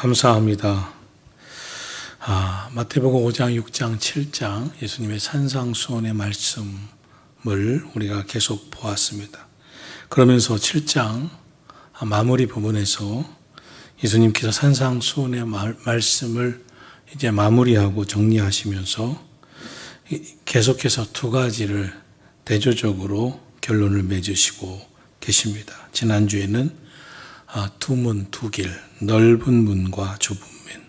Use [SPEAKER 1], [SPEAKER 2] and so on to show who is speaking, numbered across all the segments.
[SPEAKER 1] 감사합니다. 마태복음 5장, 6장, 7장 예수님의 산상수훈의 말씀을 우리가 계속 보았습니다. 그러면서 7장 마무리 부분에서 예수님께서 산상수훈의 말씀을 이제 마무리하고 정리하시면서 계속해서 두 가지를 대조적으로 결론을 맺으시고 계십니다. 지난주에는 두 문, 두 길, 넓은 문과 좁은 문,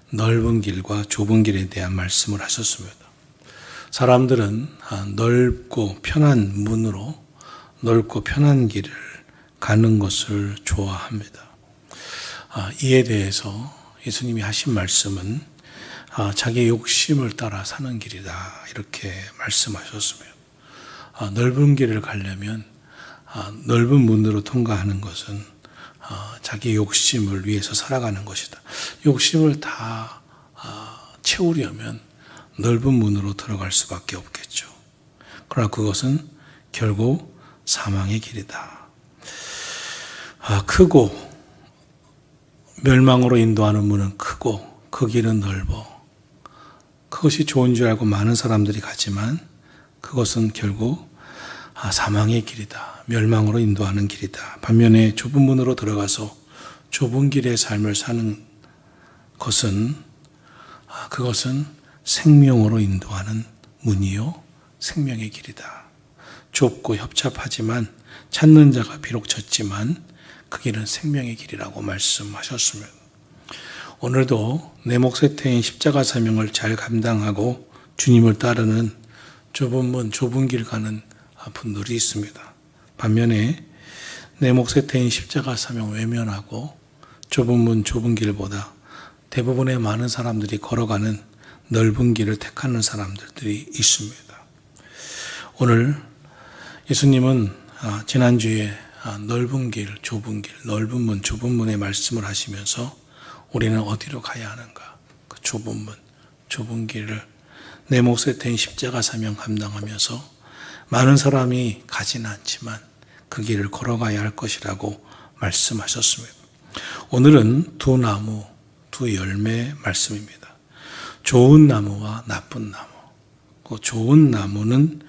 [SPEAKER 1] 넓은 길과 좁은 길에 대한 말씀을 하셨습니다. 사람들은 넓고 편한 문으로 넓고 편한 길을 가는 것을 좋아합니다. 이에 대해서 예수님이 하신 말씀은 자기 욕심을 따라 사는 길이다 이렇게 말씀하셨습니다. 넓은 길을 가려면 넓은 문으로 통과하는 것은 자기 욕심을 위해서 살아가는 것이다. 욕심을 다 채우려면 넓은 문으로 들어갈 수밖에 없겠죠. 그러나 그것은 결국 사망의 길이다. 크고 멸망으로 인도하는 문은 크고 그 길은 넓어. 그것이 좋은 줄 알고 많은 사람들이 가지만 그것은 결국 사망의 길이다. 멸망으로 인도하는 길이다. 반면에 좁은 문으로 들어가서 좁은 길의 삶을 사는 것은 그것은 생명으로 인도하는 문이요 생명의 길이다. 좁고 협잡하지만 찾는 자가 비록 적지만 그 길은 생명의 길이라고 말씀하셨습니다. 오늘도 내 몫의 태인 십자가 사명을 잘 감당하고 주님을 따르는 좁은 문, 좁은 길 가는 분들이 있습니다. 반면에 내 몫의 태인 십자가 사명 외면하고 좁은 문, 좁은 길보다 대부분의 많은 사람들이 걸어가는 넓은 길을 택하는 사람들이 있습니다. 오늘 예수님은 지난주에 넓은 길, 좁은 길, 넓은 문, 좁은 문의 말씀을 하시면서 우리는 어디로 가야 하는가? 그 좁은 문, 좁은 길을 내 몫의 태인 십자가 사명 감당하면서 많은 사람이 가지는 않지만 그 길을 걸어가야 할 것이라고 말씀하셨습니다. 오늘은 두 나무, 두 열매 말씀입니다. 좋은 나무와 나쁜 나무. 그 좋은 나무는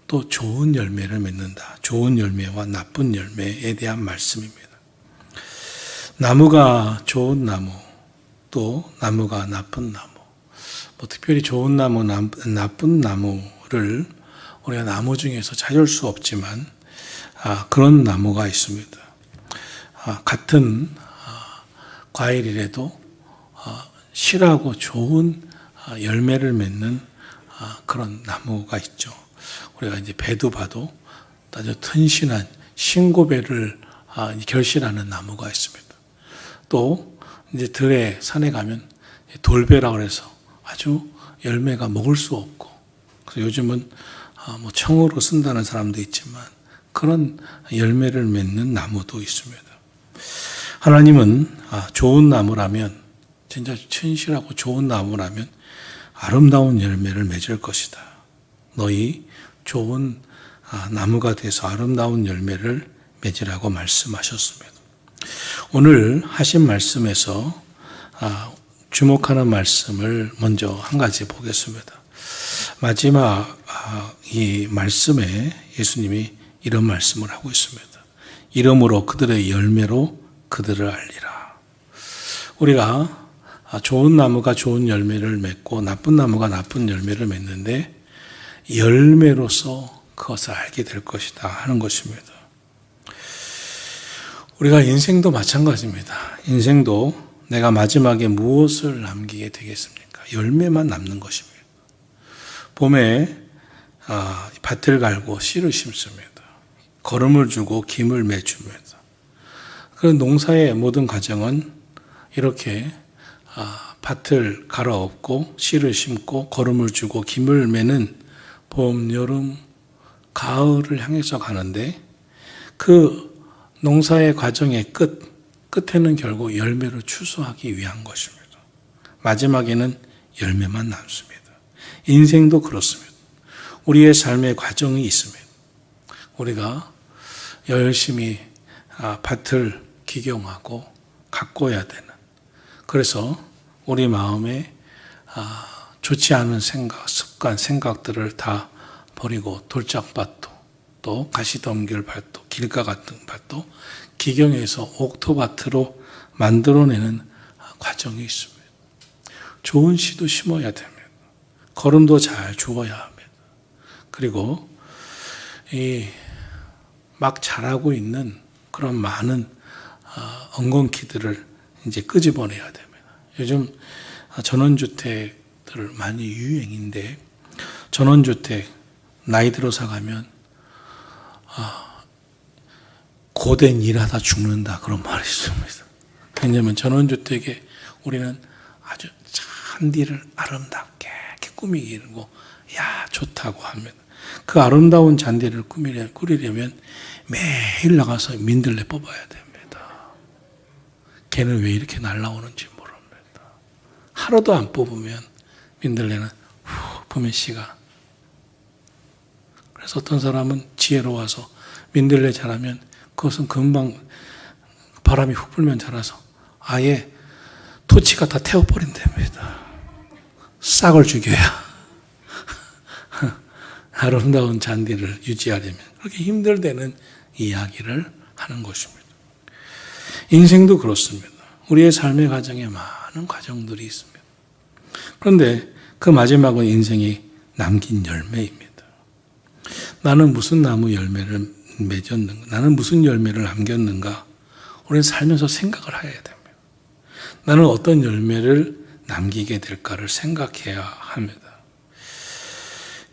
[SPEAKER 1] 또 좋은 열매를 맺는다. 좋은 열매와 나쁜 열매에 대한 말씀입니다. 나무가 좋은 나무, 또 나무가 나쁜 나무. 특별히 좋은 나무, 나쁜 나무를 우리가 나무 중에서 찾을 수 없지만 그런 나무가 있습니다. 같은 과일이라도 실하고 좋은 열매를 맺는 그런 나무가 있죠. 우리가 이제 배도 봐도 아주 튼실한 신고배를 결실하는 나무가 있습니다. 또 이제 들에 산에 가면 돌배라고 해서 아주 열매가 먹을 수 없고, 그래서 요즘은 청으로 쓴다는 사람도 있지만 그런 열매를 맺는 나무도 있습니다. 하나님은 좋은 나무라면, 진짜 튼실하고 좋은 나무라면 아름다운 열매를 맺을 것이다. 너희 좋은 나무가 돼서 아름다운 열매를 맺으라고 말씀하셨습니다. 오늘 하신 말씀에서 주목하는 말씀을 먼저 한 가지 보겠습니다. 마지막 이 말씀에 예수님이 이런 말씀을 하고 있습니다. 이러므로 그들의 열매로 그들을 알리라. 우리가 좋은 나무가 좋은 열매를 맺고 나쁜 나무가 나쁜 열매를 맺는데 열매로서 그것을 알게 될 것이다 하는 것입니다. 우리가 인생도 마찬가지입니다. 인생도 내가 마지막에 무엇을 남기게 되겠습니까? 열매만 남는 것입니다. 봄에 밭을 갈고 씨를 심습니다. 거름을 주고 김을 매줍니다. 그런 농사의 모든 과정은 이렇게 밭을 갈아엎고 씨를 심고 거름을 주고 김을 매는 봄, 여름, 가을을 향해서 가는데 그 농사의 과정의 끝에는 결국 열매를 추수하기 위한 것입니다. 마지막에는 열매만 남습니다. 인생도 그렇습니다. 우리의 삶의 과정이 있습니다. 우리가 열심히 밭을 기경하고 가꿔야 되는 그래서 우리 마음에 좋지 않은 생각, 습관, 생각들을 다 버리고 돌짝밭도 또 가시덤길 밭도 길가 같은 밭도 기경에서 옥토밭으로 만들어내는 과정이 있습니다. 좋은 씨도 심어야 됩니다. 거름도 잘 주어야 합니다. 그리고 막 자라고 있는 그런 많은 엉겅퀴들을 이제 끄집어내야 됩니다. 요즘 전원주택들 많이 유행인데 전원주택 나이 들어서 가면 고된 일하다 죽는다 그런 말이 있습니다. 왜냐하면 전원주택에 우리는 아주 잔디를 아름답게 이렇게 꾸미고 좋다고 합니다. 그 아름다운 잔디를 꾸리려면 매일 나가서 민들레 뽑아야 됩니다. 걔는 왜 이렇게 날아오는지 모릅니다. 하루도 안 뽑으면 민들레는 보면 씨가. 그래서 어떤 사람은 지혜로워서 민들레 자라면 그것은 금방 바람이 훅 불면 자라서 아예 토치가 다 태워버린답니다. 싹을 죽여야 아름다운 잔디를 유지하려면 그렇게 힘들다는 이야기를 하는 것입니다. 인생도 그렇습니다. 우리의 삶의 과정에 많은 과정들이 있습니다. 그런데 그 마지막은 인생이 남긴 열매입니다. 나는 무슨 나무 열매를 맺었는가? 나는 무슨 열매를 남겼는가? 우리는 살면서 생각을 해야 됩니다. 나는 어떤 열매를 남기게 될까를 생각해야 합니다.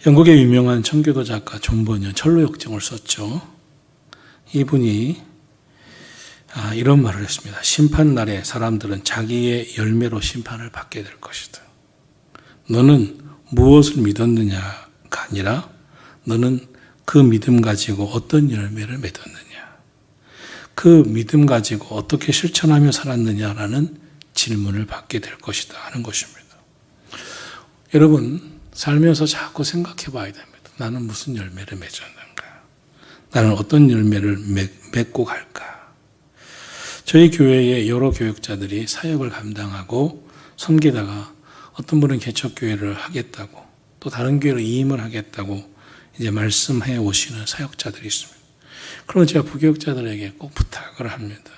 [SPEAKER 1] 영국의 유명한 청교도 작가 존 버니언 철로역정을 썼죠. 이분이 이런 말을 했습니다. 심판날에 사람들은 자기의 열매로 심판을 받게 될 것이다. 너는 무엇을 믿었느냐가 아니라 너는 그 믿음 가지고 어떤 열매를 맺었느냐, 그 믿음 가지고 어떻게 실천하며 살았느냐라는 질문을 받게 될 것이다 하는 것입니다. 여러분, 살면서 자꾸 생각해 봐야 됩니다. 나는 무슨 열매를 맺었는가? 나는 어떤 열매를 맺고 갈까? 저희 교회에 여러 교육자들이 사역을 감당하고 섬기다가 어떤 분은 개척교회를 하겠다고 또 다른 교회로 이임을 하겠다고 이제 말씀해 오시는 사역자들이 있습니다. 그러면 제가 부교육자들에게 꼭 부탁을 합니다.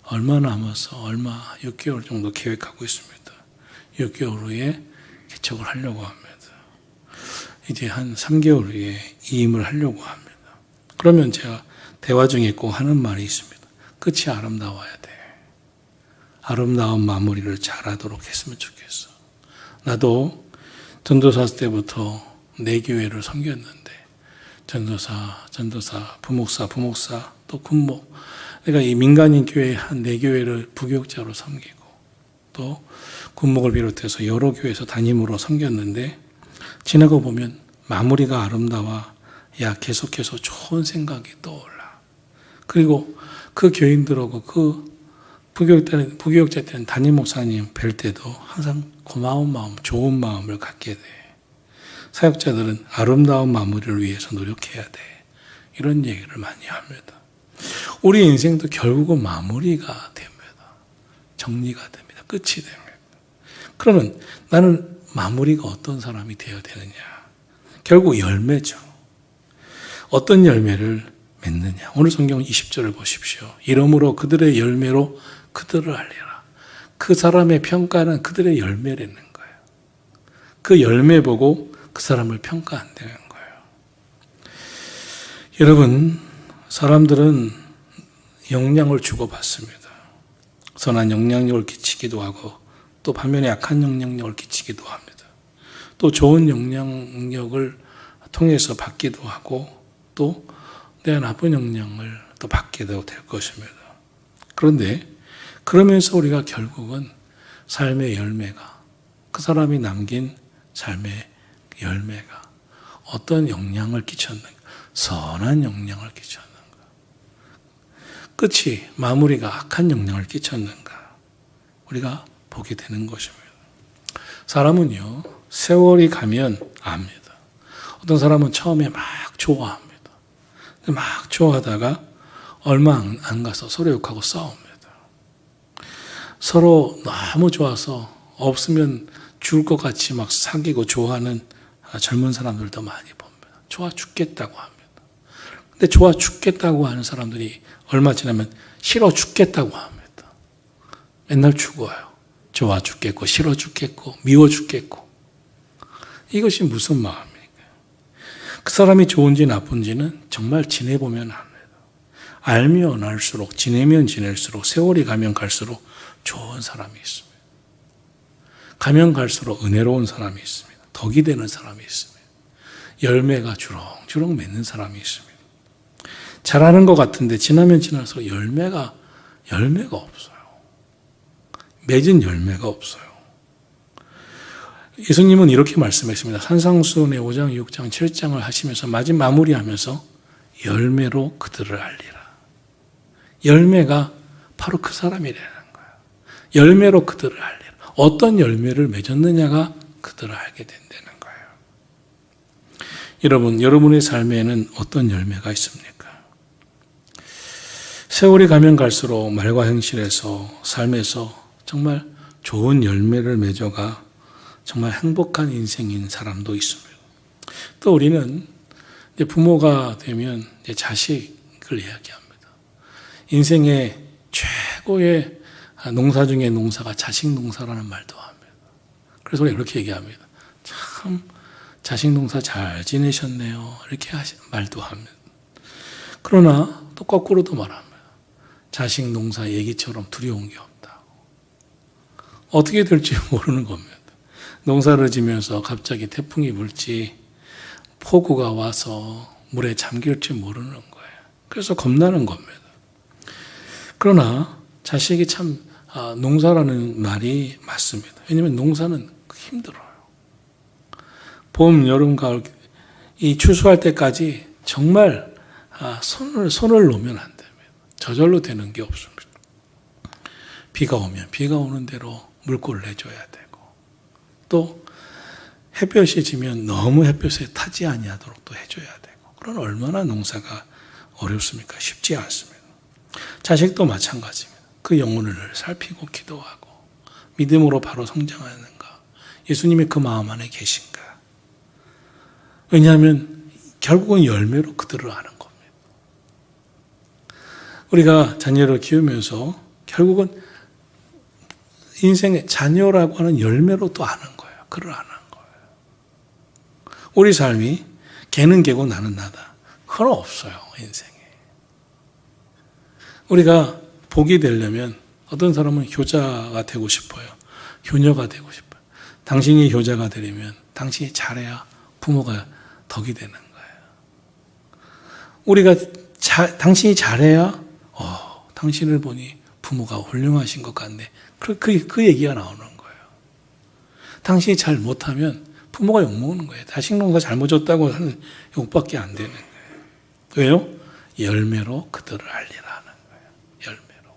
[SPEAKER 1] 얼마 남아서 6개월 정도 계획하고 있습니다. 6개월 후에 개척을 하려고 합니다. 이제 한 3개월 후에 이임을 하려고 합니다. 그러면 제가 대화 중에 꼭 하는 말이 있습니다. 끝이 아름다워야 돼. 아름다운 마무리를 잘하도록 했으면 좋겠어. 나도 전도사 때부터 4교회를 섬겼는데 전도사, 부목사, 또 군목. 내가 이 민간인 교회 한 4교회를 부교육자로 섬기고 또 군목을 비롯해서 여러 교회에서 담임으로 섬겼는데 지나고 보면 마무리가 아름다워 계속해서 좋은 생각이 떠올라. 그리고 그 교인들하고 그 부교육자 때는 담임 목사님 뵐 때도 항상 고마운 마음, 좋은 마음을 갖게 돼. 사역자들은 아름다운 마무리를 위해서 노력해야 돼. 이런 얘기를 많이 합니다. 우리 인생도 결국은 마무리가 됩니다. 정리가 됩니다. 끝이 됩니다. 그러면 나는 마무리가 어떤 사람이 되어야 되느냐? 결국 열매죠. 어떤 열매를 맺느냐? 오늘 성경 20절을 보십시오. 이러므로 그들의 열매로 그들을 알리라. 그 사람의 평가는 그들의 열매라는 거예요. 그 열매 보고 그 사람을 평가한다는 거예요. 여러분, 사람들은 영향을 주고받습니다. 선한 영향력을 끼치기도 하고 또 반면에 악한 영향력을 끼치기도 합니다. 또 좋은 영향력을 통해서 받기도 하고 또 내가 나쁜 영향을 또 받게도 될 것입니다. 그런데 그러면서 우리가 결국은 삶의 열매가 그 사람이 남긴 삶의 열매가 어떤 영향을 끼쳤는가? 선한 영향을 끼쳤는가? 끝이 마무리가 악한 영향을 끼쳤는가? 우리가 보게 되는 것입니다. 사람은요, 세월이 가면 압니다. 어떤 사람은 처음에 막 좋아합니다. 막 좋아하다가 얼마 안 가서 서로 욕하고 싸웁니다. 서로 너무 좋아서 없으면 죽을 것 같이 막 사귀고 좋아하는 젊은 사람들도 많이 봅니다. 좋아 죽겠다고 합니다. 근데 좋아 죽겠다고 하는 사람들이 얼마 지나면 싫어 죽겠다고 합니다. 맨날 죽어요. 좋아 죽겠고 싫어 죽겠고 미워 죽겠고. 이것이 무슨 마음입니까? 그 사람이 좋은지 나쁜지는 정말 지내보면 압니다. 알면 알수록, 지내면 지낼수록, 세월이 가면 갈수록 좋은 사람이 있습니다. 가면 갈수록 은혜로운 사람이 있습니다. 덕이 되는 사람이 있습니다. 열매가 주렁주렁 맺는 사람이 있습니다. 잘하는 것 같은데 지나면 지날수록 열매가 없어요. 맺은 열매가 없어요. 예수님은 이렇게 말씀했습니다. 산상수훈의 5장, 6장, 7장을 하시면서 마무리하면서 열매로 그들을 알리라. 열매가 바로 그 사람이라는 거예요. 열매로 그들을 알리라. 어떤 열매를 맺었느냐가 그들을 알게 된다는 거예요. 여러분, 여러분의 삶에는 어떤 열매가 있습니까? 세월이 가면 갈수록 말과 행실에서, 삶에서 정말 좋은 열매를 맺어가 정말 행복한 인생인 사람도 있습니다. 또 우리는 이제 부모가 되면 이제 자식을 이야기합니다. 인생의 최고의 농사 중에 농사가 자식 농사라는 말도 합니다. 그래서 우리가 이렇게 얘기합니다. 참 자식 농사 잘 지내셨네요. 이렇게 말도 합니다. 그러나 또 거꾸로도 말합니다. 자식 농사 얘기처럼 두려운 게 없다고. 어떻게 될지 모르는 겁니다. 농사를 지면서 갑자기 태풍이 불지 폭우가 와서 물에 잠길지 모르는 거예요. 그래서 겁나는 겁니다. 그러나 자식이 참 농사라는 말이 맞습니다. 왜냐하면 농사는 힘들어요. 봄, 여름, 가을 이 추수할 때까지 정말 손을 놓으면 안 됩니다. 저절로 되는 게 없습니다. 비가 오면 비가 오는 대로 물꼬를 내줘야 되고 또 햇볕이 지면 너무 햇볕에 타지 아니하도록 또 해줘야 되고 그런 얼마나 농사가 어렵습니까? 쉽지 않습니다. 자식도 마찬가지입니다. 그 영혼을 살피고 기도하고 믿음으로 바로 성장하는가? 예수님이 그 마음 안에 계신가? 왜냐하면 결국은 열매로 그들을 아는 겁니다. 우리가 자녀를 키우면서 결국은 인생의 자녀라고 하는 열매로 또 아는 거예요. 그를 아는 거예요. 우리 삶이 걔는 걔고 나는 나다. 그건 없어요. 인생에. 우리가 복이 되려면 어떤 사람은 효자가 되고 싶어요. 효녀가 되고 싶어요. 당신이 효자가 되려면 당신이 잘해야 부모가 덕이 되는 거예요. 우리가 당신이 잘해야 당신을 보니 부모가 훌륭하신 것 같네. 그 얘기가 나오는 거예요. 당신이 잘 못하면 부모가 욕먹는 거예요. 자식 농사 잘못졌다고 하는 욕밖에 안 되는 거예요. 왜요? 열매로 그들을 알리라 하는 거예요. 열매로.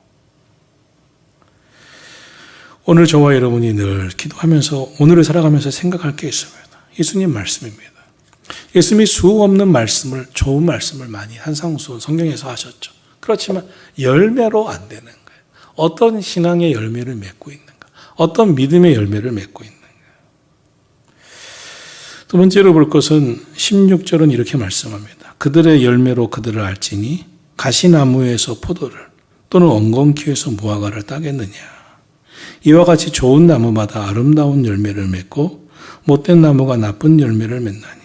[SPEAKER 1] 오늘 저와 여러분이 늘 기도하면서 오늘을 살아가면서 생각할 게 있습니다. 예수님 말씀입니다. 예수님이 수억 없는 말씀을 좋은 말씀을 많이 산상수훈 성경에서 하셨죠. 그렇지만 열매로 안 되는 거예요. 어떤 신앙의 열매를 맺고 있는가? 어떤 믿음의 열매를 맺고 있는가? 두 번째로 볼 것은 16절은 이렇게 말씀합니다. 그들의 열매로 그들을 알지니 가시나무에서 포도를 또는 엉겅퀴에서 무화과를 따겠느냐. 이와 같이 좋은 나무마다 아름다운 열매를 맺고 못된 나무가 나쁜 열매를 맺나니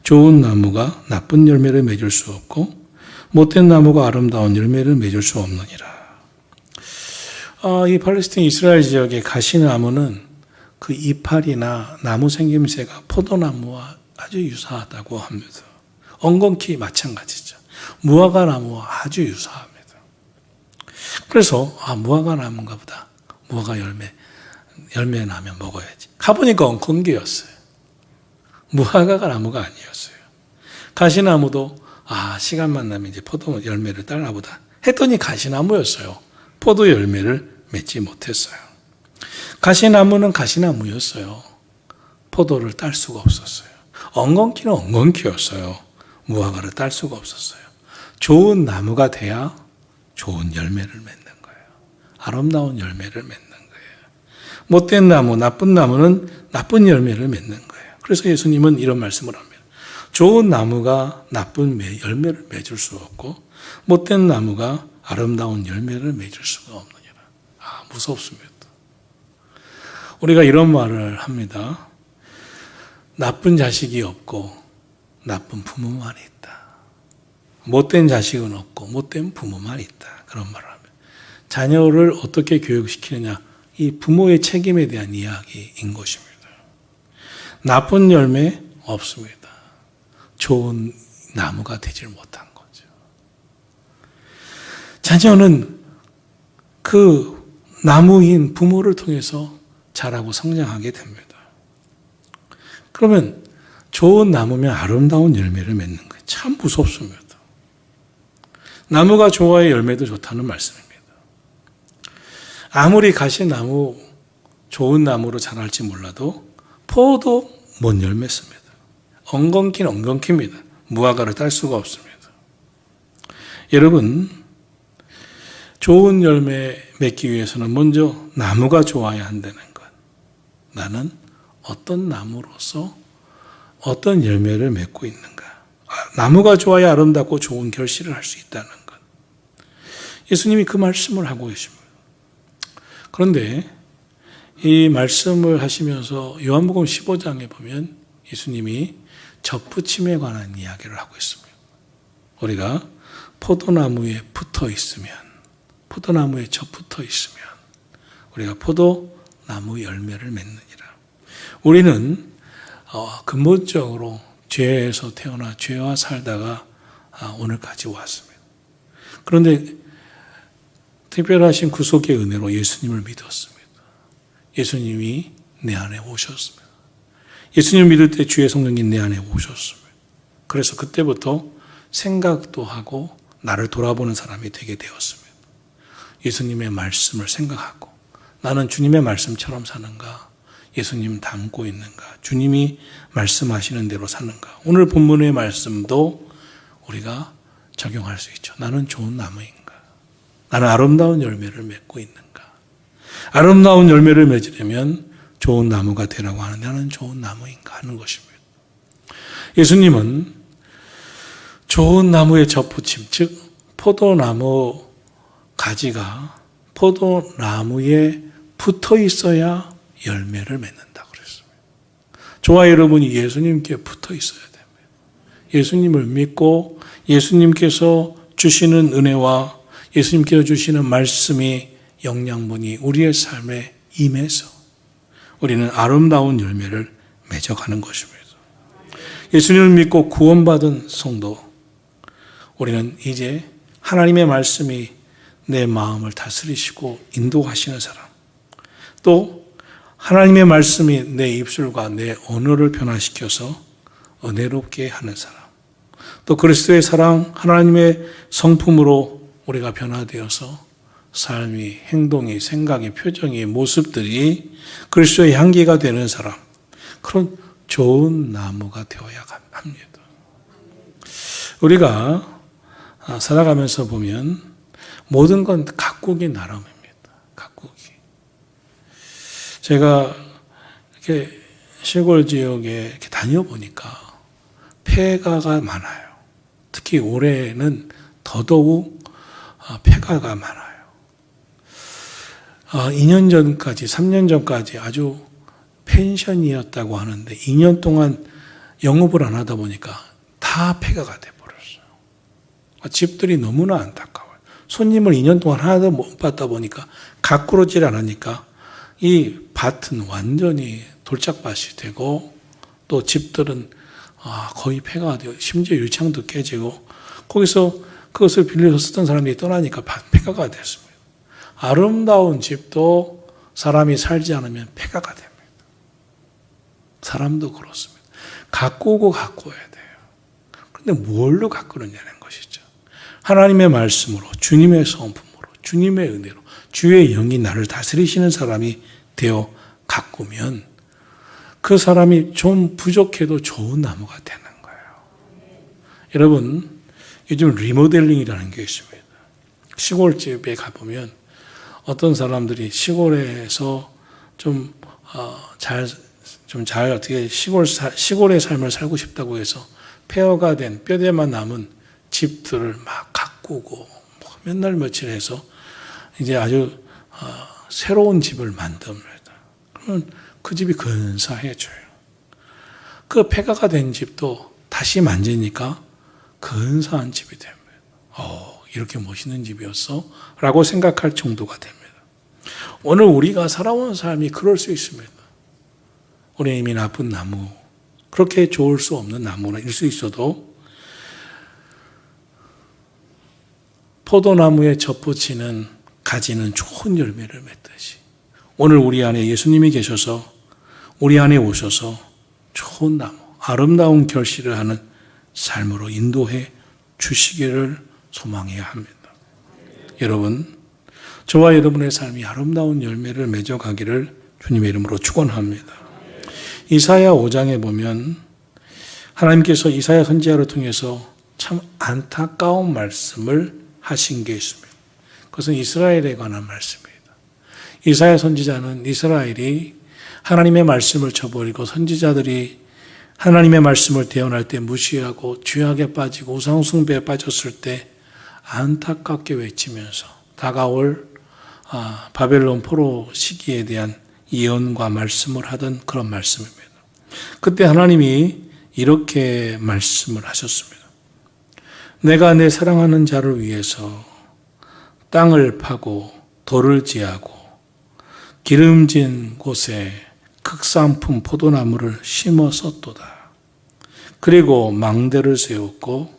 [SPEAKER 1] 좋은 나무가 나쁜 열매를 맺을 수 없고 못된 나무가 아름다운 열매를 맺을 수 없느니라. 이 팔레스타인 이스라엘 지역의 가시나무는 그 이파리나 나무 생김새가 포도나무와 아주 유사하다고 합니다. 엉겅퀴 마찬가지죠. 무화과 나무와 아주 유사합니다. 그래서 무화과 나무인가 보다. 무화과 열매 나면 먹어야지. 가보니까 엉겅퀴였어요. 무화과가 나무가 아니었어요. 가시나무도 시간만 나면 이제 포도 열매를 따나 보다 했더니 가시나무였어요. 포도 열매를 맺지 못했어요. 가시나무는 가시나무였어요. 포도를 딸 수가 없었어요. 엉겅퀴는 엉겅퀴였어요. 무화과를 딸 수가 없었어요. 좋은 나무가 돼야 좋은 열매를 맺는 거예요. 아름다운 열매를 맺는 거예요. 못된 나무, 나쁜 나무는 나쁜 열매를 맺는 거예요. 그래서 예수님은 이런 말씀을 합니다. 좋은 나무가 나쁜 열매를 맺을 수 없고 못된 나무가 아름다운 열매를 맺을 수가 없느니라. 무섭습니다. 우리가 이런 말을 합니다. 나쁜 자식이 없고 나쁜 부모만 있다. 못된 자식은 없고 못된 부모만 있다. 그런 말을 합니다. 자녀를 어떻게 교육시키느냐, 이 부모의 책임에 대한 이야기인 것입니다. 나쁜 열매 없습니다. 좋은 나무가 되질 못한 거죠. 자녀는 그 나무인 부모를 통해서 자라고 성장하게 됩니다. 그러면 좋은 나무면 아름다운 열매를 맺는 거예요. 참 무섭습니다. 나무가 좋아야 열매도 좋다는 말씀입니다. 아무리 가시나무, 좋은 나무로 자랄지 몰라도 포도 못 열매습니다. 엉겅퀴는 엉겅퀴입니다. 무화과를 딸 수가 없습니다. 여러분, 좋은 열매 맺기 위해서는 먼저 나무가 좋아야 한다는 것. 나는 어떤 나무로서 어떤 열매를 맺고 있는가. 나무가 좋아야 아름답고 좋은 결실을 할 수 있다는 것. 예수님이 그 말씀을 하고 계십니다. 그런데 이 말씀을 하시면서 요한복음 15장에 보면 예수님이 접붙임에 관한 이야기를 하고 있습니다. 우리가 포도나무에 붙어 있으면, 포도나무에 접붙어 있으면 우리가 포도나무 열매를 맺느니라. 우리는 근본적으로 죄에서 태어나 죄와 살다가 오늘까지 왔습니다. 그런데 특별하신 구속의 은혜로 예수님을 믿었습니다. 예수님이 내 안에 오셨습니다. 예수님을 믿을 때 주의 성령이 내 안에 오셨습니다. 그래서 그때부터 생각도 하고 나를 돌아보는 사람이 되게 되었습니다. 예수님의 말씀을 생각하고 나는 주님의 말씀처럼 사는가? 예수님 닮고 있는가? 주님이 말씀하시는 대로 사는가? 오늘 본문의 말씀도 우리가 적용할 수 있죠. 나는 좋은 나무인가? 나는 아름다운 열매를 맺고 있는가? 아름다운 열매를 맺으려면 좋은 나무가 되라고 하는데 나는 좋은 나무인가 하는 것입니다. 예수님은 좋은 나무의 접붙임, 즉 포도나무 가지가 포도나무에 붙어 있어야 열매를 맺는다고 그랬습니다. 저와 여러분이 예수님께 붙어 있어야 됩니다. 예수님을 믿고 예수님께서 주시는 은혜와 예수님께서 주시는 말씀이 영양분이 우리의 삶에 임해서 우리는 아름다운 열매를 맺어가는 것입니다. 예수님을 믿고 구원받은 성도, 우리는 이제 하나님의 말씀이 내 마음을 다스리시고 인도하시는 사람, 또 하나님의 말씀이 내 입술과 내 언어를 변화시켜서 은혜롭게 하는 사람, 또 그리스도의 사랑, 하나님의 성품으로 우리가 변화되어서 삶이, 행동이, 생각이, 표정이, 모습들이 그리스도의 향기가 되는 사람, 그런 좋은 나무가 되어야 합니다. 우리가 살아가면서 보면 모든 건 각국이 나름입니다. 각국이. 제가 이렇게 시골 지역에 이렇게 다녀보니까 폐가가 많아요. 특히 올해는 더더욱 폐가가 많아요. 2년 전까지, 3년 전까지 아주 펜션이었다고 하는데 2년 동안 영업을 안 하다 보니까 다 폐가가 돼버렸어요. 집들이 너무나 안타까워요. 손님을 2년 동안 하나도 못 받다 보니까 가꾸러질 않으니까 이 밭은 완전히 돌짝밭이 되고 또 집들은 거의 폐가가 되고 심지어 유창도 깨지고 거기서 그것을 빌려서 쓰던 사람들이 떠나니까 폐가가 됐습니다. 아름다운 집도 사람이 살지 않으면 폐가가 됩니다. 사람도 그렇습니다. 가꾸고 가꾸어야 돼요. 그런데 뭘로 가꾸느냐는 것이죠. 하나님의 말씀으로, 주님의 성품으로, 주님의 은혜로, 주의 영이 나를 다스리시는 사람이 되어 가꾸면 그 사람이 좀 부족해도 좋은 나무가 되는 거예요. 여러분, 요즘 리모델링이라는 게 있습니다. 시골집에 가보면 어떤 사람들이 시골에서 어떻게 시골의 삶을 살고 싶다고 해서 폐허가 된 뼈대만 남은 집들을 막 가꾸고 맨날 며칠 해서 이제 아주 새로운 집을 만듭니다. 그러면 그 집이 근사해져요. 그 폐가가 된 집도 다시 만지니까 근사한 집이 됩니다. 이렇게 멋있는 집이었어? 라고 생각할 정도가 됩니다. 오늘 우리가 살아온 삶이 그럴 수 있습니다. 우리 이미 나쁜 나무, 그렇게 좋을 수 없는 나무일 수 있어도 포도나무에 접붙이는 가지는 좋은 열매를 맺듯이 오늘 우리 안에 예수님이 계셔서 우리 안에 오셔서 좋은 나무, 아름다운 결실을 하는 삶으로 인도해 주시기를 소망해야 합니다. 여러분, 저와 여러분의 삶이 아름다운 열매를 맺어가기를 주님의 이름으로 축원합니다. 이사야 5장에 보면 하나님께서 이사야 선지자를 통해서 참 안타까운 말씀을 하신 게 있습니다. 그것은 이스라엘에 관한 말씀입니다. 이사야 선지자는 이스라엘이 하나님의 말씀을 저버리고 선지자들이 하나님의 말씀을 대언할 때 무시하고 죄악에 빠지고 우상숭배에 빠졌을 때 안타깝게 외치면서 다가올 바벨론 포로 시기에 대한 예언과 말씀을 하던 그런 말씀입니다. 그때 하나님이 이렇게 말씀을 하셨습니다. 내가 내 사랑하는 자를 위해서 땅을 파고 돌을 지하고 기름진 곳에 극상품 포도나무를 심었었도다. 그리고 망대를 세웠고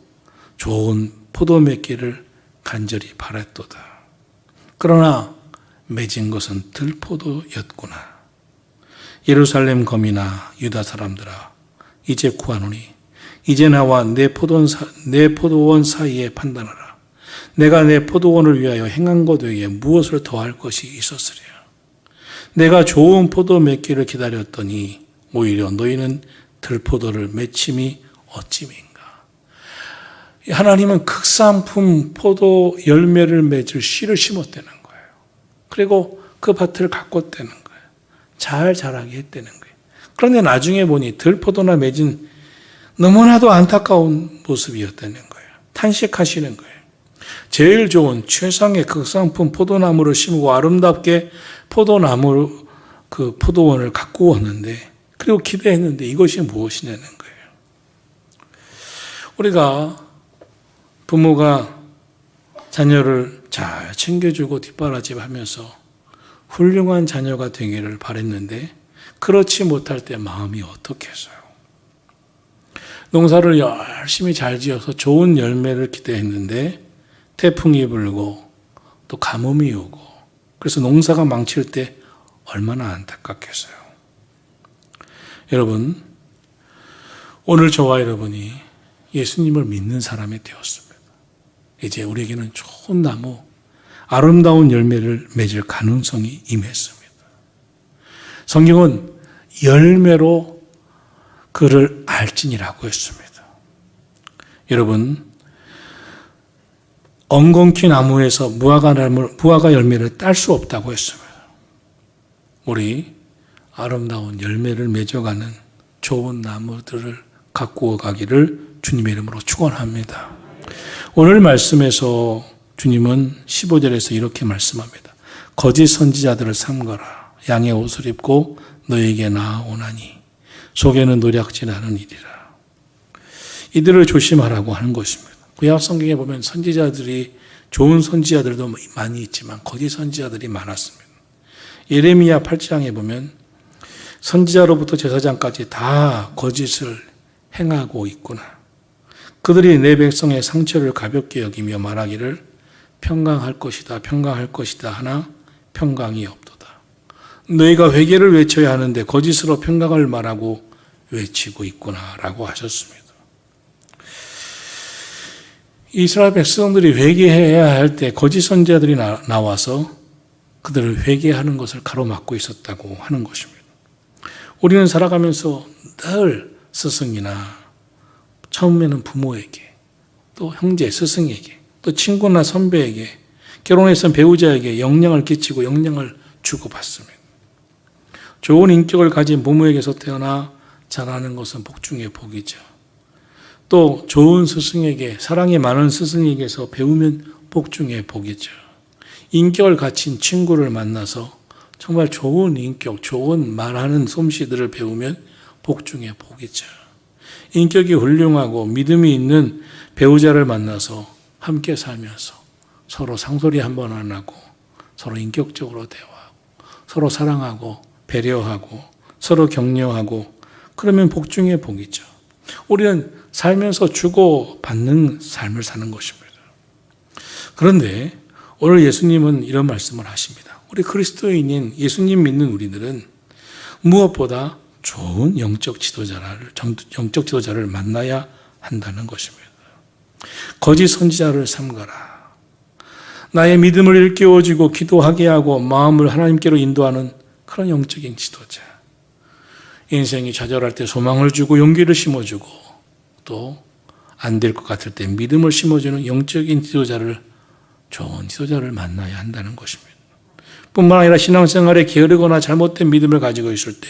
[SPEAKER 1] 좋은 포도맺기를 간절히 바랐도다. 그러나 맺은 것은 들포도였구나. 예루살렘 거민아 유다 사람들아 이제 구하노니 이제 나와 내 포도원 사이에 판단하라. 내가 내 포도원을 위하여 행한 것 외에 무엇을 더할 것이 있었으랴. 내가 좋은 포도 맺기를 기다렸더니 오히려 너희는 들포도를 맺힘이 어찌민가. 하나님은 극상품 포도 열매를 맺을 씨를 심었다는 거예요. 그리고 그 밭을 가꿨다는 거예요. 잘 자라게 했다는 거예요. 그런데 나중에 보니 들포도나 맺은 너무나도 안타까운 모습이었다는 거예요. 탄식하시는 거예요. 제일 좋은 최상의 극상품 포도나무를 심고 아름답게 포도원을 가꾸었는데 그리고 기대했는데 이것이 무엇이냐는 거예요. 우리가 부모가 자녀를 잘 챙겨주고 뒷바라지하면서 훌륭한 자녀가 되기를 바랬는데 그렇지 못할 때 마음이 어떻겠어요? 농사를 열심히 잘 지어서 좋은 열매를 기대했는데 태풍이 불고 또 가뭄이 오고 그래서 농사가 망칠 때 얼마나 안타깝겠어요. 여러분, 오늘 저와 여러분이 예수님을 믿는 사람이 되었습니다. 이제 우리에게는 좋은 나무, 아름다운 열매를 맺을 가능성이 임했습니다. 성경은 열매로 그를 알지니라고 했습니다. 여러분, 엉겅퀴 나무에서 무화과 열매를 딸 수 없다고 했습니다. 우리 아름다운 열매를 맺어가는 좋은 나무들을 가꾸어 가기를 주님의 이름으로 축원합니다. 오늘 말씀에서 주님은 15절에서 이렇게 말씀합니다. 거짓 선지자들을 삼가라. 양의 옷을 입고 너에게 나아오나니 속에는 노략질하는 일이라. 이들을 조심하라고 하는 것입니다. 구약 성경에 보면 선지자들이 좋은 선지자들도 많이 있지만 거짓 선지자들이 많았습니다. 예레미야 8장에 보면 선지자로부터 제사장까지 다 거짓을 행하고 있구나. 그들이 내 백성의 상처를 가볍게 여기며 말하기를 평강할 것이다 하나 평강이 없도다. 너희가 회개를 외쳐야 하는데 거짓으로 평강을 말하고 외치고 있구나라고 하셨습니다. 이스라엘 백성들이 회개해야 할 때 거짓 선지자들이 나와서 그들을 회개하는 것을 가로막고 있었다고 하는 것입니다. 우리는 살아가면서 늘 스승이나 처음에는 부모에게 또 형제, 스승에게 또 친구나 선배에게 결혼해서 배우자에게 영향을 끼치고 영향을 주고받습니다. 좋은 인격을 가진 부모에게서 태어나 자라는 것은 복 중의 복이죠. 또 좋은 스승에게, 사랑이 많은 스승에게서 배우면 복 중의 복이죠. 인격을 갖춘 친구를 만나서 정말 좋은 인격, 좋은 말하는 솜씨들을 배우면 복 중의 복이죠. 인격이 훌륭하고 믿음이 있는 배우자를 만나서 함께 살면서 서로 상소리 한 번 안 하고 서로 인격적으로 대화하고 서로 사랑하고 배려하고 서로 격려하고 그러면 복 중의 복이죠. 우리는 살면서 주고받는 삶을 사는 것입니다. 그런데 오늘 예수님은 이런 말씀을 하십니다. 우리 그리스도인인 예수님 믿는 우리들은 무엇보다 좋은 영적 지도자를 만나야 한다는 것입니다. 거짓 선지자를 삼가라. 나의 믿음을 일깨워주고 기도하게 하고 마음을 하나님께로 인도하는 그런 영적인 지도자. 인생이 좌절할 때 소망을 주고 용기를 심어주고 또 안 될 것 같을 때 믿음을 심어주는 영적인 지도자를, 좋은 지도자를 만나야 한다는 것입니다. 뿐만 아니라 신앙생활에 게으르거나 잘못된 믿음을 가지고 있을 때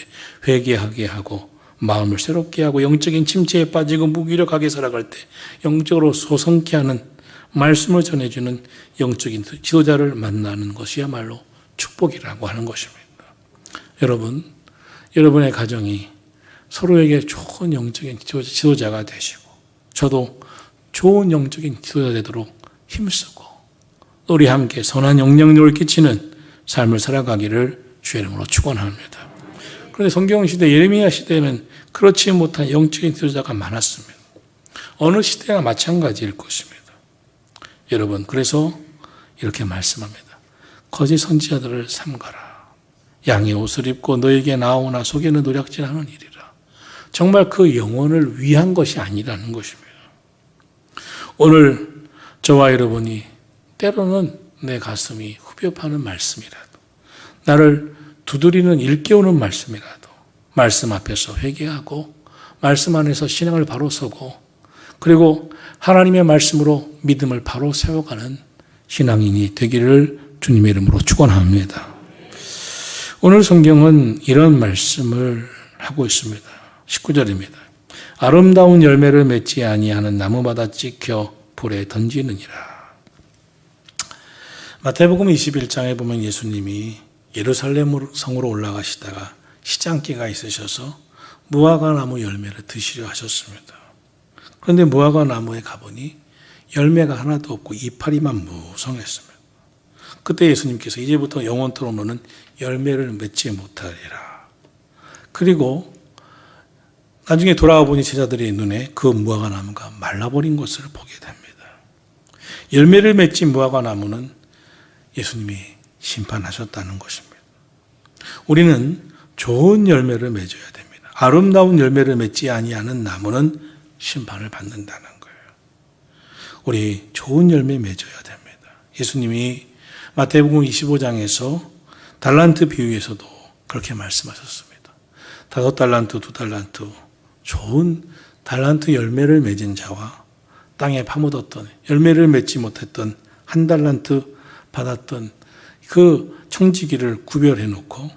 [SPEAKER 1] 회개하게 하고 마음을 새롭게 하고 영적인 침체에 빠지고 무기력하게 살아갈 때 영적으로 소성케 하는 말씀을 전해주는 영적인 지도자를 만나는 것이야말로 축복이라고 하는 것입니다. 여러분, 여러분의 가정이 서로에게 좋은 영적인 지도자가 되시고 저도 좋은 영적인 지도자 되도록 힘쓰고 우리 함께 선한 영향력을 끼치는 삶을 살아가기를 주의 이름으로 축원합니다. 그런데 성경 시대, 예레미야 시대에는 그렇지 못한 영적인 지도자가 많았습니다. 어느 시대나 마찬가지일 것입니다. 여러분, 그래서 이렇게 말씀합니다. 거짓 선지자들을 삼가라. 양의 옷을 입고 너에게 나오나 속에는 노략질하는 일이라. 정말 그 영혼을 위한 것이 아니라는 것입니다. 오늘 저와 여러분이 때로는 내 가슴이 후벼 파는 말씀이라도, 나를 두드리는 일깨우는 말씀이라도 말씀 앞에서 회개하고 말씀 안에서 신앙을 바로 서고 그리고 하나님의 말씀으로 믿음을 바로 세워가는 신앙인이 되기를 주님의 이름으로 축원합니다. 오늘 성경은 이런 말씀을 하고 있습니다. 19절입니다. 아름다운 열매를 맺지 아니하는 나무마다 찍혀 불에 던지느니라. 마태복음 21장에 보면 예수님이 예루살렘 성으로 올라가시다가 시장기가 있으셔서 무화과 나무 열매를 드시려 하셨습니다. 그런데 무화과 나무에 가보니 열매가 하나도 없고 이파리만 무성했습니다. 그때 예수님께서 이제부터 영원토록 너는 열매를 맺지 못하리라. 그리고 나중에 돌아와 보니 제자들의 눈에 그 무화과 나무가 말라버린 것을 보게 됩니다. 열매를 맺힌 무화과 나무는 예수님이 심판하셨다는 것입니다. 우리는 좋은 열매를 맺어야 됩니다. 아름다운 열매를 맺지 아니하는 나무는 심판을 받는다는 거예요. 우리 좋은 열매 맺어야 됩니다. 예수님이 마태복음 25장에서 달란트 비유에서도 그렇게 말씀하셨습니다. 5달란트, 2달란트, 좋은 달란트 열매를 맺은 자와 땅에 파묻었던 열매를 맺지 못했던 1달란트 받았던 그 청지기를 구별해 놓고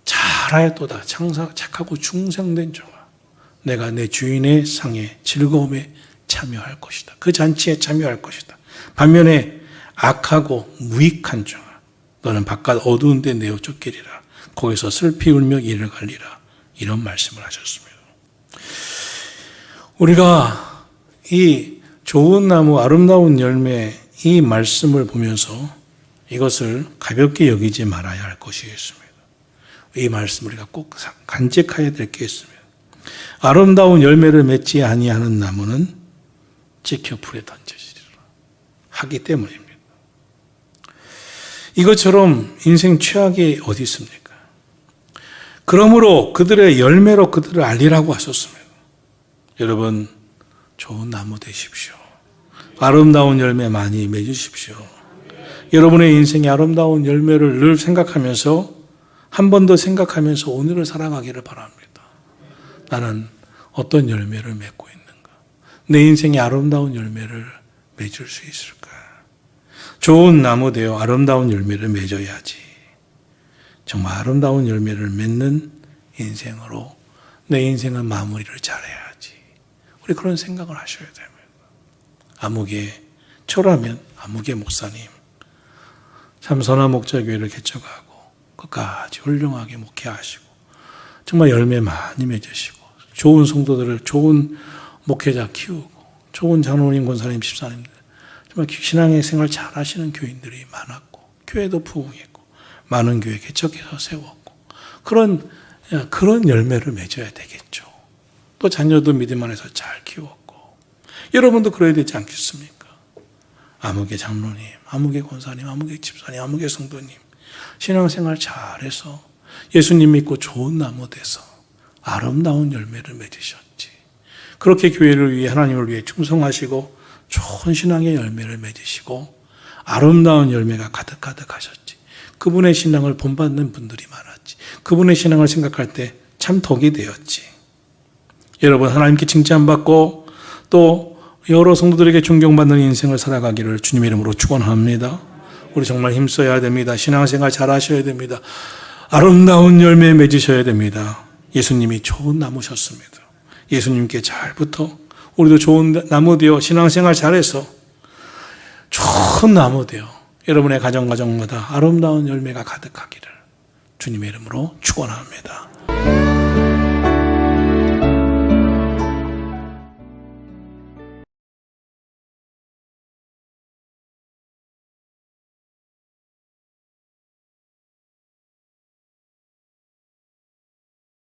[SPEAKER 1] 잘하였도다 착하고 충성된 종아, 내가 내 주인의 상에 즐거움에 참여할 것이다. 그 잔치에 참여할 것이다. 반면에 악하고 무익한 종아, 너는 바깥 어두운 데 내어 쫓기리라. 거기서 슬피 울며 이를 갈리라. 이런 말씀을 하셨습니다. 우리가 이 좋은 나무 아름다운 열매 이 말씀을 보면서 이것을 가볍게 여기지 말아야 할 것이 있습니다. 이 말씀 우리가 꼭 간직해야 될 게 있습니다. 아름다운 열매를 맺지 아니하는 나무는 찍혀 불에 던져지리라 하기 때문입니다. 이것처럼 인생 최악이 어디 있습니까? 그러므로 그들의 열매로 그들을 알리라고 하셨습니다. 여러분, 좋은 나무 되십시오. 아름다운 열매 많이 맺으십시오. 여러분의 인생의 아름다운 열매를 늘 생각하면서 한 번 더 생각하면서 오늘을 살아가기를 바랍니다. 나는 어떤 열매를 맺고 있는가? 내 인생의 아름다운 열매를 맺을 수 있을까? 좋은 나무 되어 아름다운 열매를 맺어야지. 정말 아름다운 열매를 맺는 인생으로 내 인생의 마무리를 잘해야지. 우리 그런 생각을 하셔야 됩니다. 아무개, 초라면 아무개 목사님, 참 선한 목자교회를 개척하고 끝까지 훌륭하게 목회하시고 정말 열매 많이 맺으시고 좋은 성도들을 좋은 목회자 키우고 좋은 장로님, 권사님, 집사님들 정말 신앙의 생활 잘 하시는 교인들이 많았고 교회도 부흥했고 많은 교회 개척해서 세웠고 그런 열매를 맺어야 되겠죠. 또 자녀도 믿음 안에서 잘 키웠고 여러분도 그래야 되지 않겠습니까? 아무개 장로님, 아무개 권사님, 아무개 집사님, 아무개 성도님 신앙생활 잘해서 예수님 믿고 좋은 나무 돼서 아름다운 열매를 맺으셨지. 그렇게 교회를 위해 하나님을 위해 충성하시고 좋은 신앙의 열매를 맺으시고 아름다운 열매가 가득가득 하셨지. 그분의 신앙을 본받는 분들이 많았지. 그분의 신앙을 생각할 때 참 덕이 되었지. 여러분 하나님께 칭찬받고 또 여러 성도들에게 존경받는 인생을 살아가기를 주님의 이름으로 축원합니다. 우리 정말 힘써야 됩니다. 신앙생활 잘 하셔야 됩니다. 아름다운 열매 맺으셔야 됩니다. 예수님이 좋은 나무셨습니다. 예수님께 잘 붙어 우리도 좋은 나무 되어 신앙생활 잘해서 좋은 나무 되어 여러분의 가정마다 아름다운 열매가 가득하기를 주님의 이름으로 축원합니다.